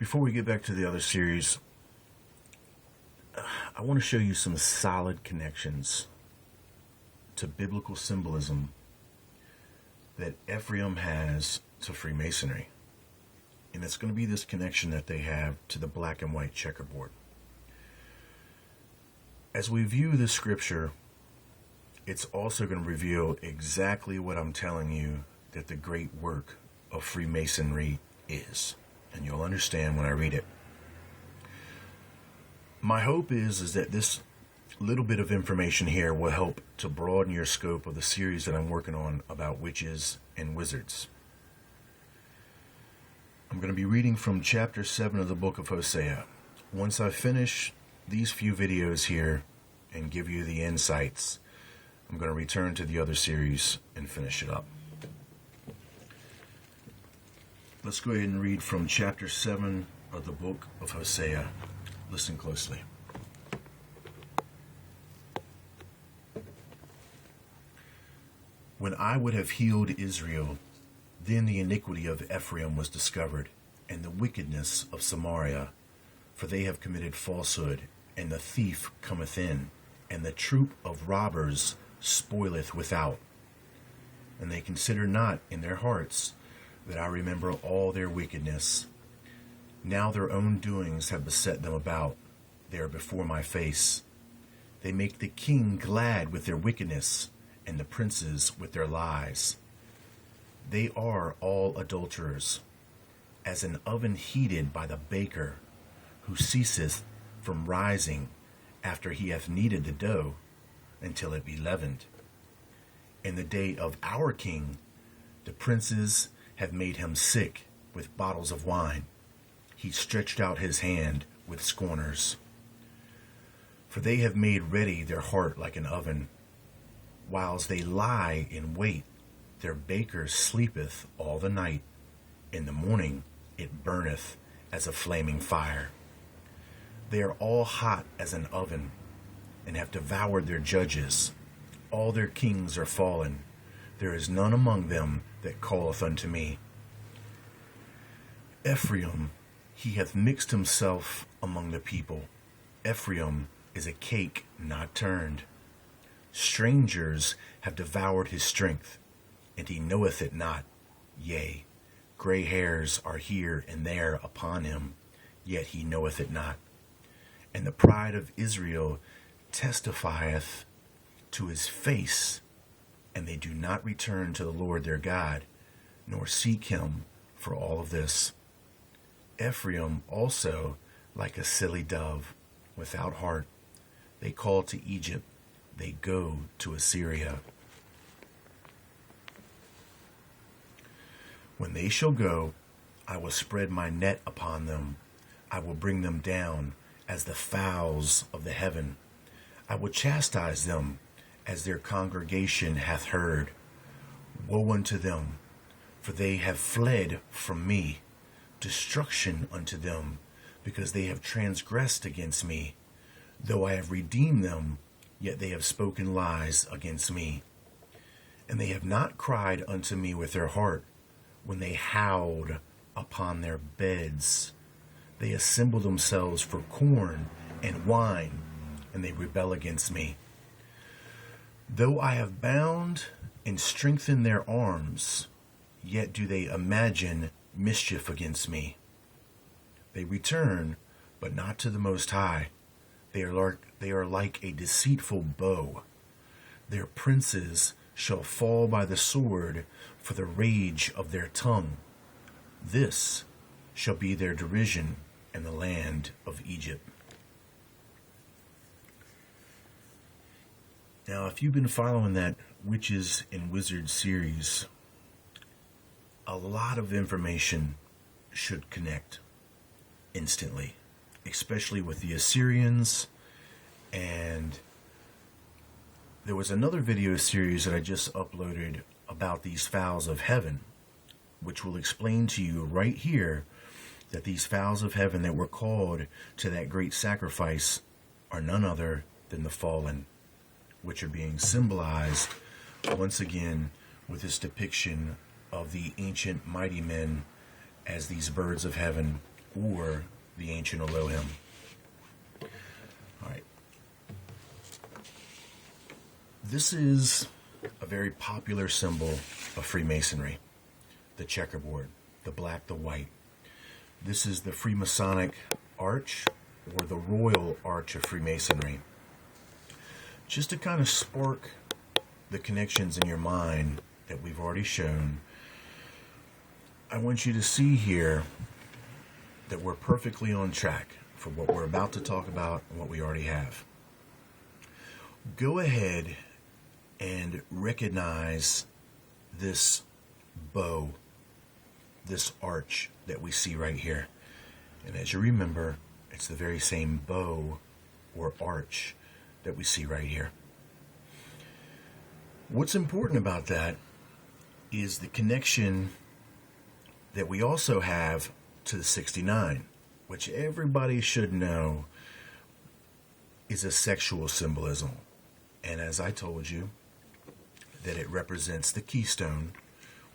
Before we get back to the other series, I want to show you some solid connections to biblical symbolism that Ephraim has to Freemasonry. And it's going to be this connection that they have to the black and white checkerboard. As we view this scripture, it's also going to reveal exactly what I'm telling you that the great work of Freemasonry is. And you'll understand when I read it. My hope is that this little bit of information here will help to broaden your scope of the series that I'm working on about witches and wizards. I'm going to be reading from chapter 7 of the book of Hosea. Once I finish these few videos here and give you the insights, I'm going to return to the other series and finish it up. Let's go ahead and read from chapter 7 of the book of Hosea. Listen closely. When I would have healed Israel, then the iniquity of Ephraim was discovered, and the wickedness of Samaria, for they have committed falsehood, and the thief cometh in, and the troop of robbers spoileth without. And they consider not in their hearts that I remember all their wickedness. Now their own doings have beset them about. They are before my face. They make the king glad with their wickedness, and the princes with their lies. They are all adulterers, as an oven heated by the baker, who ceaseth from rising after he hath kneaded the dough, until it be leavened. In the day of our king, the princes have made him sick with bottles of wine. He stretched out his hand with scorners. For they have made ready their heart like an oven. Whiles they lie in wait, their baker sleepeth all the night. In the morning it burneth as a flaming fire. They are all hot as an oven, and have devoured their judges. All their kings are fallen. There is none among them that calleth unto me. Ephraim, he hath mixed himself among the people. Ephraim is a cake not turned. Strangers have devoured his strength, and he knoweth it not. Yea, gray hairs are here and there upon him, yet he knoweth it not. And the pride of Israel testifieth to his face, and they do not return to the Lord their God, nor seek him for all of this. Ephraim also, like a silly dove, without heart, they call to Egypt, they go to Assyria. When they shall go, I will spread my net upon them. I will bring them down as the fowls of the heaven. I will chastise them as their congregation hath heard. Woe unto them, for they have fled from me. Destruction unto them, because they have transgressed against me. Though I have redeemed them, yet they have spoken lies against me. And they have not cried unto me with their heart, when they howled upon their beds. They assemble themselves for corn and wine, and they rebel against me. Though I have bound and strengthened their arms, yet do they imagine mischief against me. They return, but not to the Most High. They are like a deceitful bow. Their princes shall fall by the sword for the rage of their tongue. This shall be their derision in the land of Egypt. Now, if you've been following that Witches and Wizards series, a lot of information should connect instantly, especially with the Assyrians. And there was another video series that I just uploaded about these fowls of heaven, which will explain to you right here that these fowls of heaven that were called to that great sacrifice are none other than the fallen, which are being symbolized once again with this depiction of the ancient mighty men as these birds of heaven or the ancient Elohim. All right. This is a very popular symbol of Freemasonry, the checkerboard, the black, the white. This is the Freemasonic arch, or the royal arch of Freemasonry. Just to kind of spark the connections in your mind that we've already shown, I want you to see here that we're perfectly on track for what we're about to talk about and what we already have. Go ahead and recognize this bow, this arch that we see right here. And as you remember, it's the very same bow or arch that we see right here. What's important about that is the connection that we also have to the 69, which everybody should know is a sexual symbolism. And as I told you, that it represents the keystone,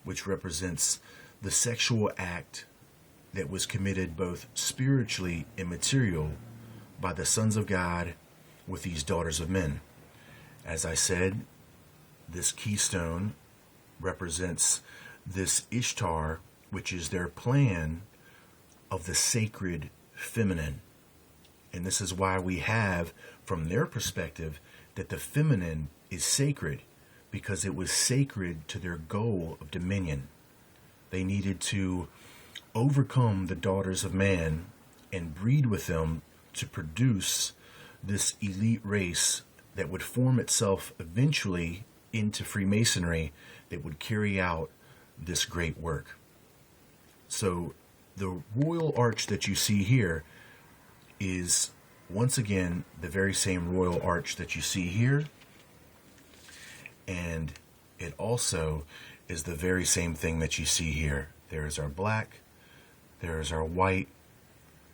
which represents the sexual act that was committed both spiritually and material by the sons of God with these daughters of men. As I said, this keystone represents this Ishtar, which is their plan of the sacred feminine. And this is why we have, from their perspective, that the feminine is sacred, because it was sacred to their goal of dominion. They needed to overcome the daughters of man and breed with them to produce this elite race that would form itself eventually into Freemasonry, that would carry out this great work. So the royal arch that you see here is, once again, the very same royal arch that you see here. And it also is the very same thing that you see here. There is our black, there is our white.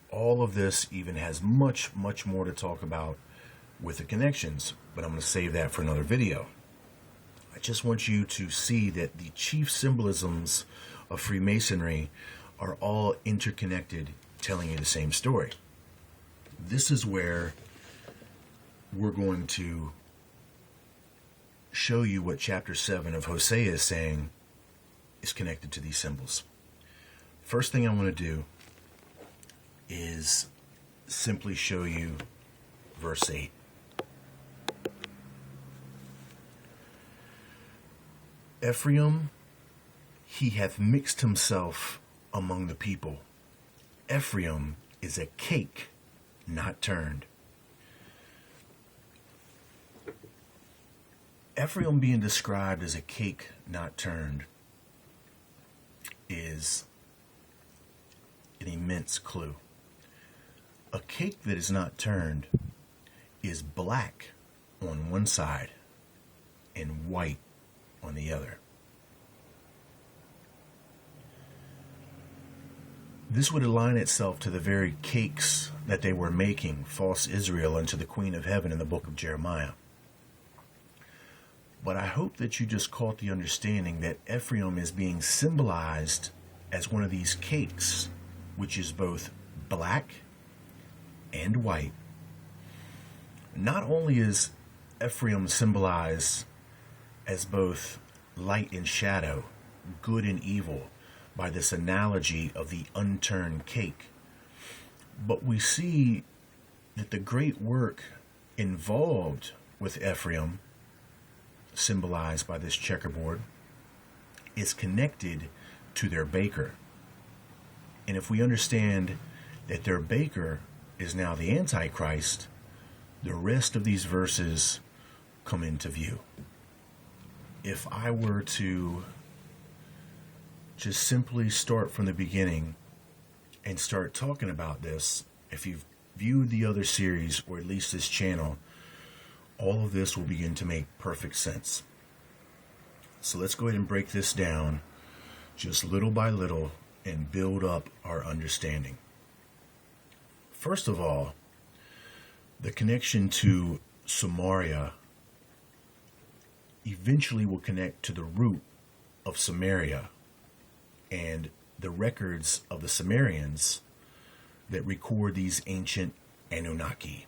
All of this even has much, much more to talk about with the connections, but I'm going to save that for another video. I just want you to see that the chief symbolisms of Freemasonry are all interconnected, telling you the same story. This is where we're going to show you what chapter 7 of Hosea is saying is connected to these symbols. First thing I want to do is simply show you verse 8. Ephraim, he hath mixed himself among the people. Ephraim is a cake not turned. Ephraim being described as a cake not turned is an immense clue. A cake that is not turned is black on one side and white on the other. This would align itself to the very cakes that they were making, false Israel, unto the Queen of Heaven in the book of Jeremiah. But I hope that you just caught the understanding that Ephraim is being symbolized as one of these cakes, which is both black and white. Not only is Ephraim symbolized as both light and shadow, good and evil, by this analogy of the unturned cake, but we see that the great work involved with Ephraim, symbolized by this checkerboard, is connected to their baker. And if we understand that their baker is now the Antichrist, the rest of these verses come into view. If I were to just simply start from the beginning and start talking about this, if you've viewed the other series, or at least this channel, all of this will begin to make perfect sense. So let's go ahead and break this down just little by little and build up our understanding. First of all, the connection to Samaria eventually will connect to the root of Samaria, and the records of the Sumerians that record these ancient Anunnaki.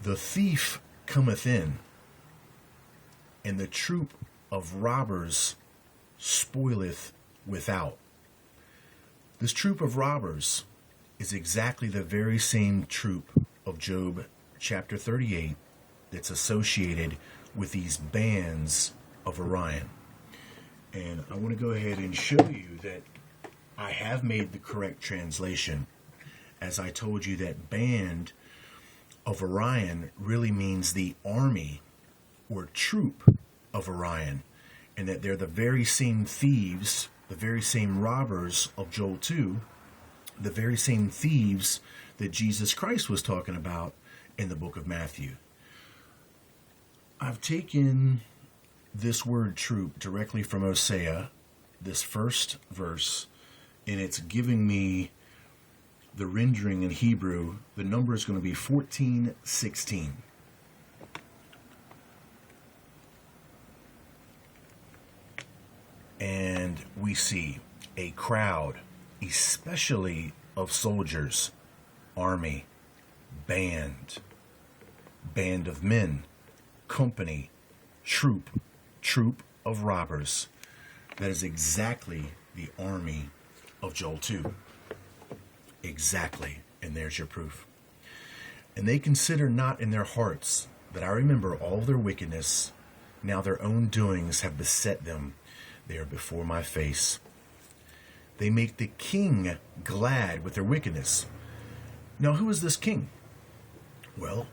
The thief cometh in, and the troop of robbers spoileth without. This troop of robbers is exactly the very same troop of Job chapter 38 that's associated with these bands of Orion. And I want to go ahead and show you that I have made the correct translation. As I told you, that band of Orion really means the army or troop of Orion, and that they're the very same thieves, the very same robbers of Joel 2, the very same thieves that Jesus Christ was talking about in the book of Matthew. I've taken this word troop directly from Hosea, this first verse, and it's giving me the rendering in Hebrew. The number is going to be 1416. And we see a crowd, especially of soldiers, army, band of men, company, troop of robbers. That is exactly the army of Joel 2. Exactly. And there's your proof. And they consider not in their hearts that I remember all their wickedness. Now their own doings have beset them. They are before my face. They make the king glad with their wickedness. Now who is this king? Well,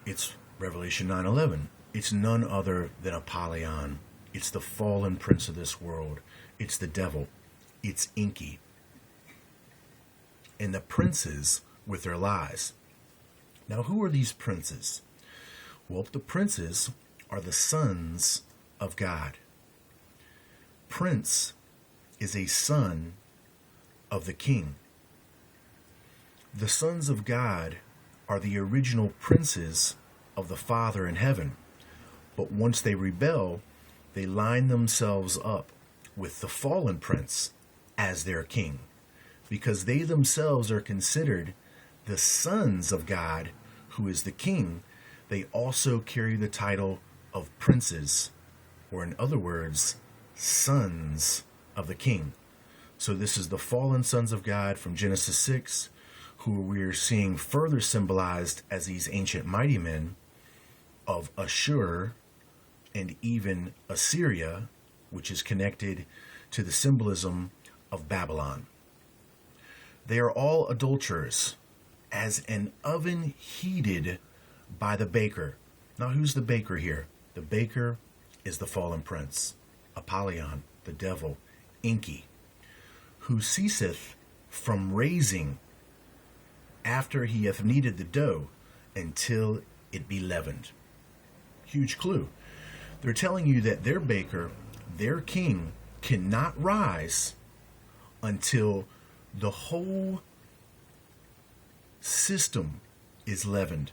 it's Revelation 9:11. It's none other than Apollyon. It's the fallen prince of this world. It's the devil. It's Enki. And the princes with their lies. Now who are these princes? Well, the princes are the sons of God. Prince is a son of the king. The sons of God are the original princes of the Father in heaven. But once they rebel, they line themselves up with the fallen prince as their king, because they themselves are considered the sons of God, who is the king. They also carry the title of princes, or in other words, sons of the king. So this is the fallen sons of God from Genesis 6, who we're seeing further symbolized as these ancient mighty men of Ashur and even Assyria, which is connected to the symbolism of Babylon. They are all adulterers, as an oven heated by the baker. Now who's the baker here? The baker is the fallen prince, Apollyon, the devil, Enki, who ceaseth from raising after he hath kneaded the dough until it be leavened. Huge clue. They're telling you that their baker, their king, cannot rise until the whole system is leavened,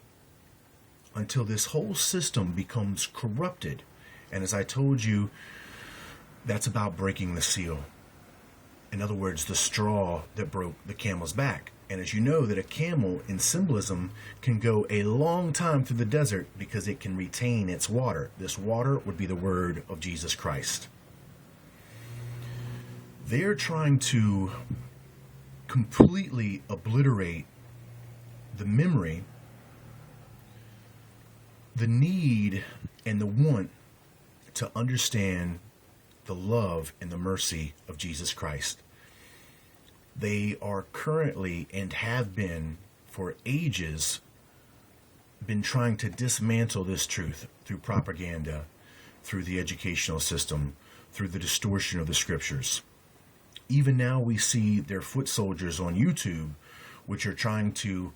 until this whole system becomes corrupted. And as I told you, that's about breaking the seal. In other words, the straw that broke the camel's back. And as you know, that a camel in symbolism can go a long time through the desert because it can retain its water. This water would be the word of Jesus Christ. They're trying to completely obliterate the memory, the need, and the want to understand the love and the mercy of Jesus Christ. They are currently, and have been for ages, been trying to dismantle this truth through propaganda, through the educational system, through the distortion of the scriptures. Even now we see their foot soldiers on YouTube, which are trying to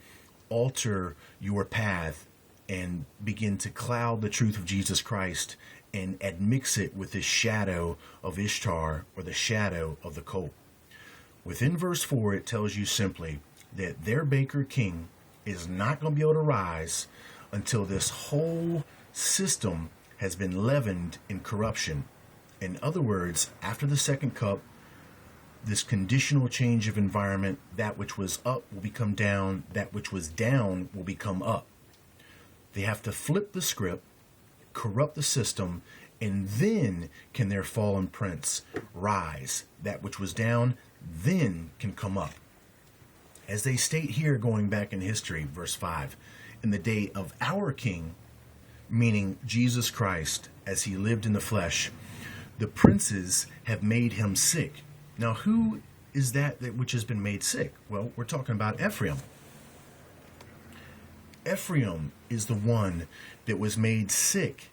alter your path and begin to cloud the truth of Jesus Christ and admix it with the shadow of Ishtar or the shadow of the cult. Within verse 4, it tells you simply that their baker king is not going to be able to rise until this whole system has been leavened in corruption. In other words, after the second cup this conditional change of environment. That which was up will become down. That which was down will become up. They have to flip the script, corrupt the system, and then can their fallen prince rise. That which was down then can come up. As they state here, going back in history, verse 5, in the day of our King, meaning Jesus Christ, as he lived in the flesh, the princes have made him sick. Now, who is that which has been made sick? Well, we're talking about Ephraim. Ephraim is the one that was made sick,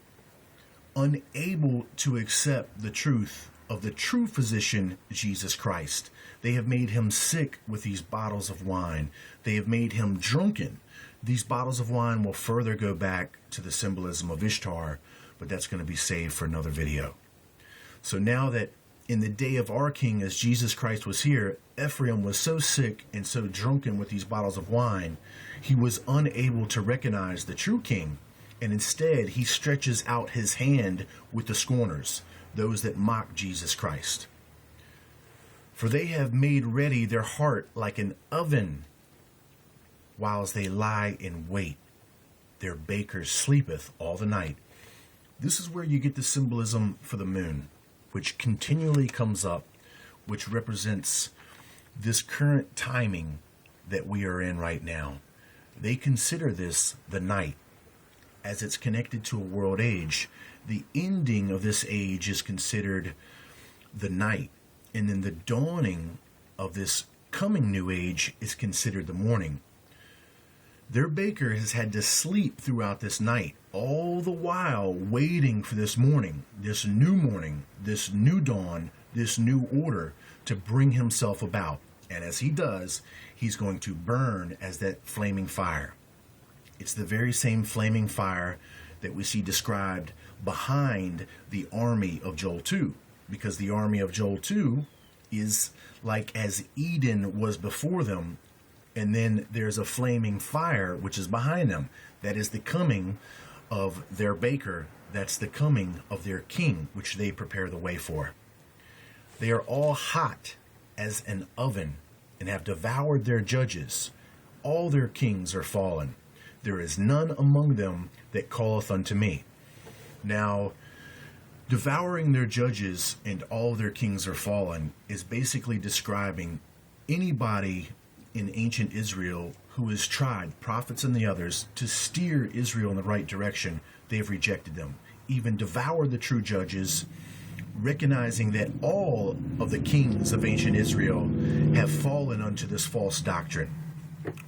unable to accept the truth of the true physician, Jesus Christ. They have made him sick with these bottles of wine. They have made him drunken. These bottles of wine will further go back to the symbolism of Ishtar, but that's going to be saved for another video. So now that in the day of our King, as Jesus Christ was here, Ephraim was so sick and so drunken with these bottles of wine, he was unable to recognize the true King, and instead he stretches out his hand with the scorners, those that mock Jesus Christ. For they have made ready their heart like an oven, whiles they lie in wait. Their baker sleepeth all the night. This is where you get the symbolism for the moon, which continually comes up, which represents this current timing that we are in right now. They consider this the night, as it's connected to a world age. The ending of this age is considered the night, and then the dawning of this coming new age is considered the morning. Their baker has had to sleep throughout this night, all the while waiting for this morning, this new dawn, this new order to bring himself about. And as he does, he's going to burn as that flaming fire. It's the very same flaming fire that we see described behind the army of Joel 2, because the army of Joel 2 is like as Eden was before them, and then there's a flaming fire which is behind them. That is the coming of their baker. That's the coming of their king, which they prepare the way for. They are all hot as an oven, and have devoured their judges. All their kings are fallen. There is none among them that calleth unto me. Now, devouring their judges and all their kings are fallen is basically describing anybody in ancient Israel who has tried, prophets and the others, to steer Israel in the right direction. They have rejected them. Even devoured the true judges, recognizing that all of the kings of ancient Israel have fallen unto this false doctrine,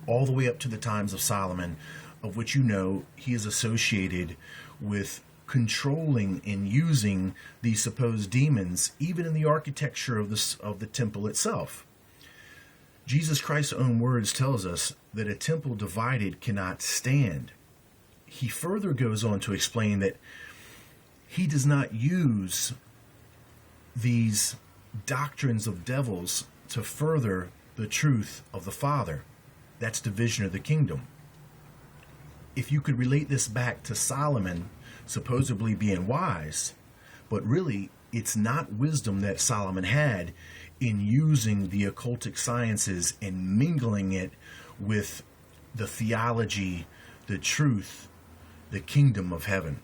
all the way up to the times of Solomon, of which you know he is associated with controlling and using these supposed demons, even in the architecture of the temple itself. Jesus Christ's own words tells us that a temple divided cannot stand. He further goes on to explain that he does not use these doctrines of devils to further the truth of the Father. That's division of the kingdom. If you could relate this back to Solomon supposedly being wise, but really it's not wisdom that Solomon had in using the occultic sciences and mingling it with the theology, the truth, the kingdom of heaven.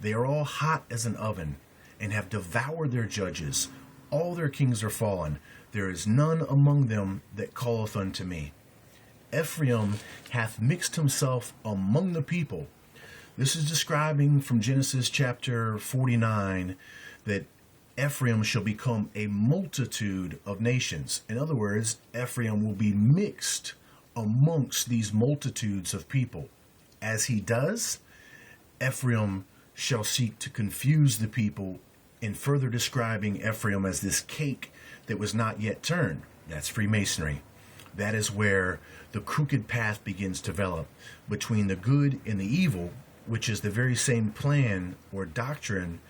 They are all hot as an oven and have devoured their judges. All their kings are fallen. There is none among them that calleth unto me. Ephraim hath mixed himself among the people. This is describing from Genesis chapter 49 that Ephraim shall become a multitude of nations. In other words, Ephraim will be mixed amongst these multitudes of people. As he does, Ephraim shall seek to confuse the people, in further describing Ephraim as this cake that was not yet turned. That's Freemasonry. That is where the crooked path begins to develop between the good and the evil, which is the very same plan or doctrine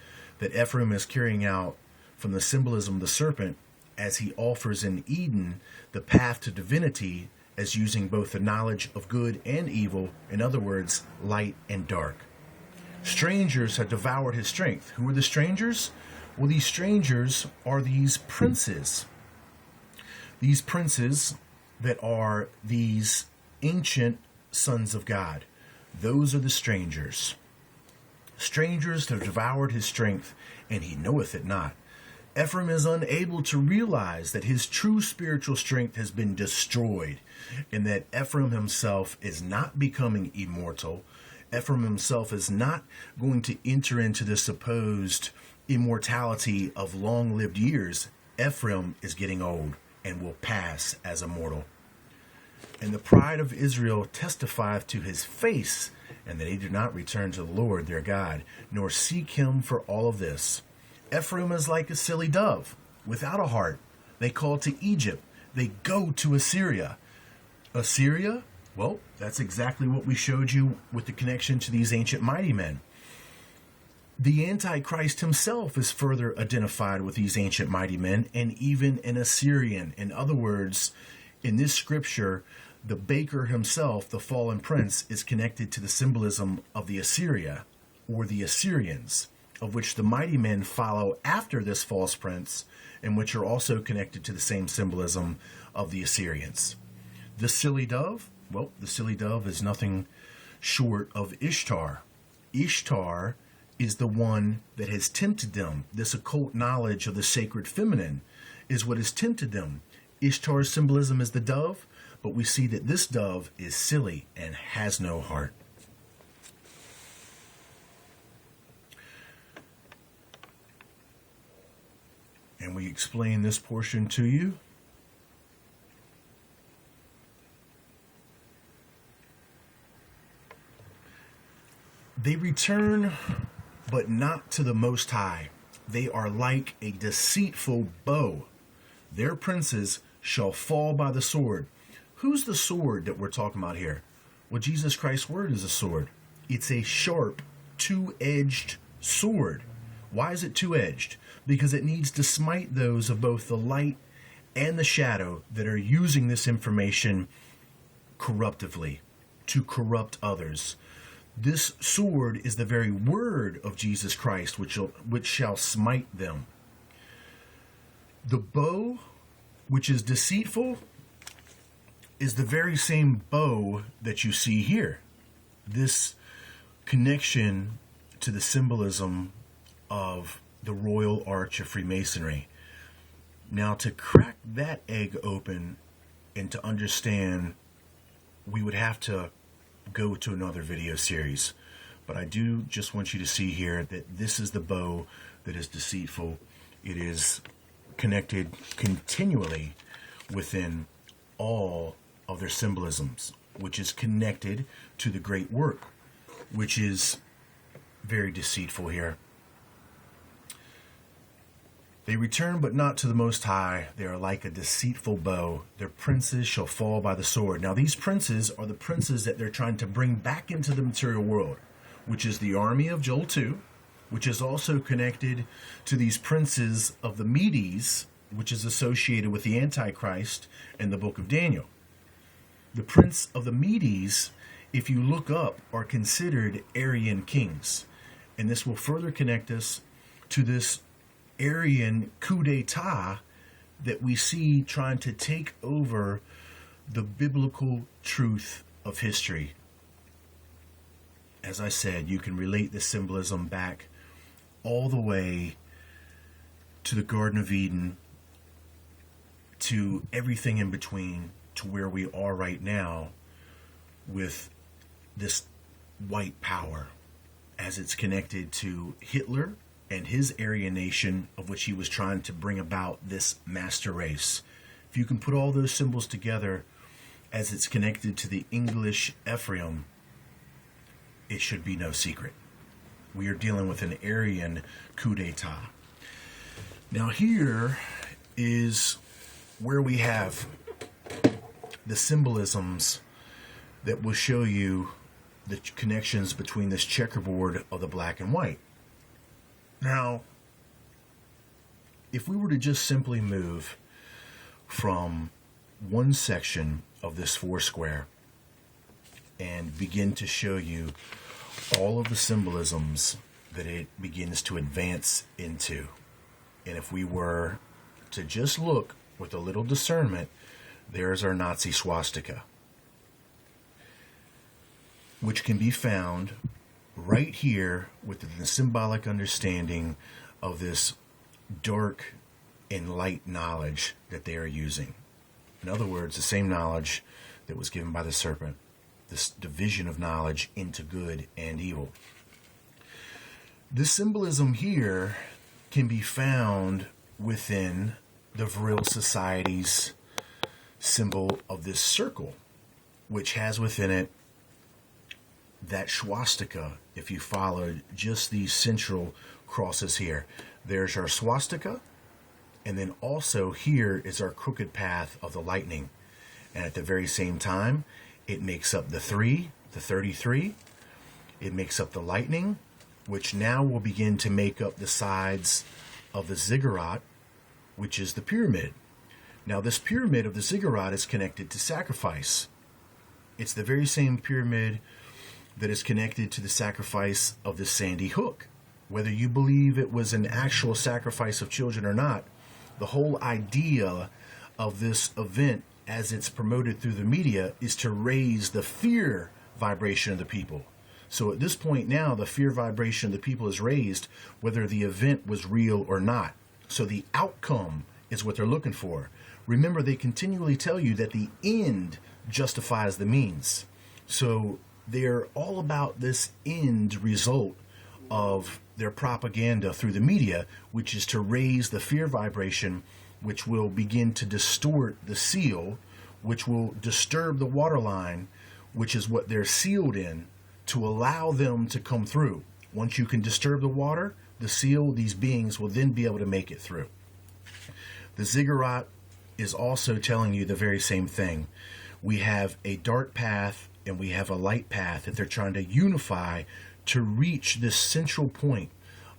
that Ephraim is carrying out from the symbolism of the serpent, as he offers in Eden the path to divinity as using both the knowledge of good and evil, in other words, light and dark. Strangers have devoured his strength. Who are the strangers? Well, these strangers are these princes. These princes that are these ancient sons of God, those are the strangers. Strangers have devoured his strength, and he knoweth it not. Ephraim is unable to realize that his true spiritual strength has been destroyed, and that Ephraim himself is not becoming immortal. Ephraim himself is not going to enter into the supposed immortality of long-lived years. Ephraim is getting old and will pass as a mortal. And the pride of Israel testifieth to his face, and that he do not return to the Lord their God, nor seek him for all of this. Ephraim is like a silly dove, without a heart. They call to Egypt. They go to Assyria. Assyria? Well, that's exactly what we showed you with the connection to these ancient mighty men. The Antichrist himself is further identified with these ancient mighty men, and even an Assyrian. In other words, in this scripture, the baker himself, the fallen prince, is connected to the symbolism of the Assyria, or the Assyrians, of which the mighty men follow after this false prince, and which are also connected to the same symbolism of the Assyrians. The silly dove? Well, the silly dove is nothing short of Ishtar. Ishtar is the one that has tempted them. This occult knowledge of the sacred feminine is what has tempted them. Ishtar's symbolism is the dove, but we see that this dove is silly and has no heart. And we explain this portion to you. They return, but not to the Most High. They are like a deceitful bow. Their princes shall fall by the sword. Who's the sword that we're talking about here? Well, Jesus Christ's word is a sword. It's a sharp, two-edged sword. Why is it two-edged? Because it needs to smite those of both the light and the shadow that are using this information corruptively, to corrupt others. This sword is the very word of Jesus Christ, which shall smite them. The bow, which is deceitful, is the very same bow that you see here. This connection to the symbolism of the Royal Arch of Freemasonry. Now, to crack that egg open and to understand, we would have to go to another video series. But I do just want you to see here that this is the bow that is deceitful. It is connected continually within all of their symbolisms, which is connected to the great work, which is very deceitful here. They return, but not to the Most High. They are like a deceitful bow. Their princes shall fall by the sword. Now, these princes are the princes that they're trying to bring back into the material world, which is the army of Joel 2, which is also connected to these princes of the Medes, which is associated with the Antichrist in the book of Daniel. The prince of the Medes, if you look up, are considered Aryan kings. And this will further connect us to this Aryan coup d'etat that we see trying to take over the biblical truth of history. As I said, you can relate the symbolism back all the way to the Garden of Eden, to everything in between, to where we are right now with this white power, as it's connected to Hitler and his Aryan nation, of which he was trying to bring about this master race. If you can put all those symbols together as it's connected to the English Ephraim, it should be no secret. We are dealing with an Aryan coup d'etat. Now here is where we have the symbolisms that will show you the connections between this checkerboard of the black and white. Now, if we were to just simply move from one section of this foursquare and begin to show you all of the symbolisms that it begins to advance into, and if we were to just look with a little discernment, there's our Nazi swastika, which can be found right here within the symbolic understanding of this dark and light knowledge that they are using. In other words, the same knowledge that was given by the serpent, this division of knowledge into good and evil. This symbolism here can be found within the Vril Society's symbol of this circle, which has within it that swastika. If you followed just these central crosses here, there's our swastika, and then also here is our crooked path of the lightning. And at the very same time, it makes up the 3, the 33. It makes up the lightning, which now will begin to make up the sides of the ziggurat, which is the pyramid. Now, this pyramid of the ziggurat is connected to sacrifice. It's the very same pyramid that is connected to the sacrifice of the Sandy Hook. Whether you believe it was an actual sacrifice of children or not, the whole idea of this event, as it's promoted through the media, is to raise the fear vibration of the people. So at this point now, the fear vibration of the people is raised, whether the event was real or not. So the outcome is what they're looking for. Remember, they continually tell you that the end justifies the means. So they're all about this end result of their propaganda through the media, which is to raise the fear vibration, which will begin to distort the seal, which will disturb the waterline, which is what they're sealed in, to allow them to come through. Once you can disturb the water, the seal, these beings will then be able to make it through. The ziggurat is also telling you the very same thing. We have a dark path and we have a light path that they're trying to unify to reach this central point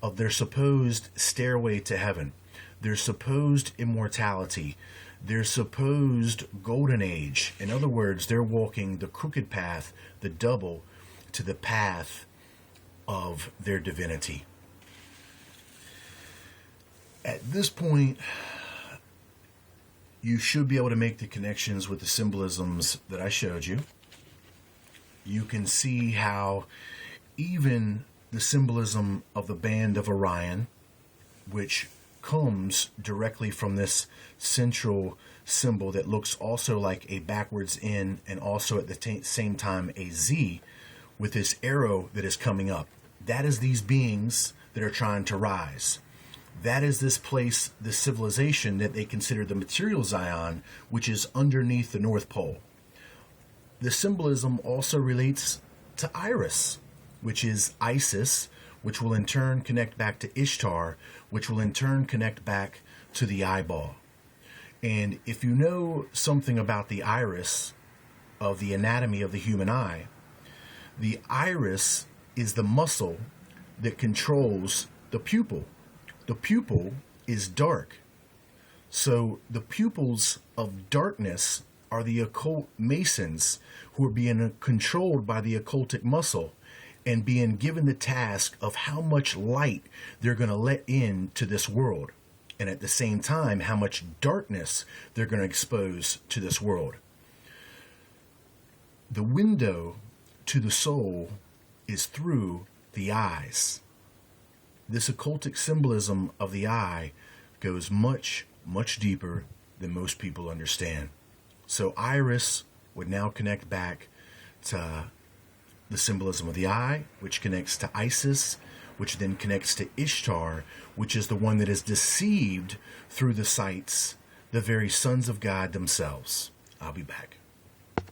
of their supposed stairway to heaven, their supposed immortality, their supposed golden age. In other words, they're walking the crooked path, the double, to the path of their divinity. At this point, you should be able to make the connections with the symbolisms that I showed you. You can see how even the symbolism of the band of Orion, which comes directly from this central symbol that looks also like a backwards N and also at the same time a Z, with this arrow that is coming up. That is these beings that are trying to rise. That is this place, this civilization that they consider the material Zion, which is underneath the North Pole. The symbolism also relates to Iris, which is Isis, which will in turn connect back to Ishtar, which will in turn connect back to the eyeball. And if you know something about the iris of the anatomy of the human eye, the iris is the muscle that controls the pupil. The pupil is dark. So the pupils of darkness are the occult masons who are being controlled by the occultic muscle and being given the task of how much light they're going to let into this world. And at the same time, how much darkness they're going to expose to this world. The window to the soul is through the eyes. This occultic symbolism of the eye goes much, much deeper than most people understand. So Iris would now connect back to the symbolism of the eye, which connects to Isis, which then connects to Ishtar, which is the one that is deceived through the sights, the very sons of God themselves. I'll be back.